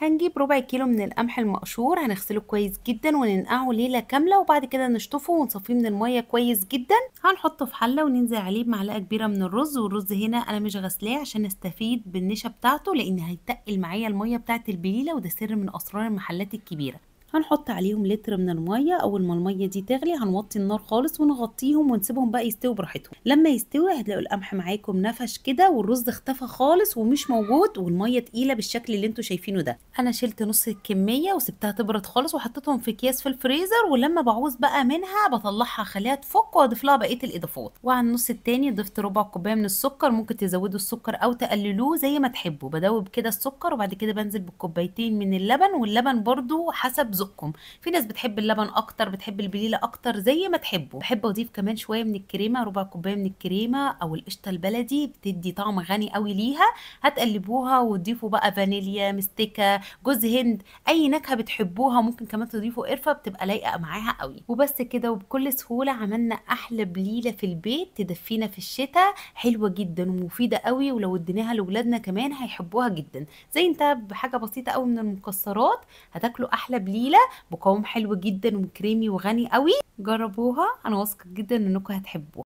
هنجيب ربع كيلو من القمح المقشور، هنغسله كويس جدا وننقعه ليلة كاملة، وبعد كده نشطفه ونصفيه من المية كويس جدا. هنحطه في حلة وننزل عليه بمعلقة كبيرة من الرز، والرز هنا انا مش غسلاه عشان نستفيد بالنشا بتاعته، لان هيتقل معايا المية بتاعت البليلة، وده سر من اسرار المحلات الكبيرة. هنحط عليهم لتر من الميه. اول ما الميه دي تغلي هنوطي النار خالص ونغطيهم ونسيبهم بقى يستووا براحتهم. لما يستوي هتلاقوا القمح معاكم نفش كده، والرز اختفى خالص ومش موجود، والميه تقيله بالشكل اللي انتوا شايفينه ده. انا شلت نص الكميه وسبتها تبرد خالص وحطيتهم في اكياس في الفريزر، ولما بعوز بقى منها بطلعها اخليها تفك واضيف لها بقيه الاضافات. وعلى النص التاني ضفت ربع كوبايه من السكر، ممكن تزودوا السكر او تقللوه زي ما تحبوا. بدوب كده السكر وبعد كده بنزل بالكوبايتين من اللبن، واللبن برضو حسب ذوقكم، في ناس بتحب اللبن اكتر، بتحب البليله اكتر، زي ما تحبوا. بحب اضيف كمان شويه من الكريمه، ربع كوبايه من الكريمه او القشطه البلدي، بتدي طعم غني قوي ليها. هتقلبوها وتضيفوا بقى فانيليا، مستكه، جوز هند، اي نكهه بتحبوها. ممكن كمان تضيفوا قرفه، بتبقى لايقه معاها قوي. وبس كده، وبكل سهوله عملنا احلى بليله في البيت تدفينا في الشتاء، حلوه جدا ومفيده قوي، ولو اديناها لاولادنا كمان هيحبوها جدا. زي انت بحاجه بسيطه قوي من المكسرات هتاكلوا احلى بليله بقوام حلو جدا وكريمي وغني قوي. جربوها، انا واثقه جدا انكم هتحبوها.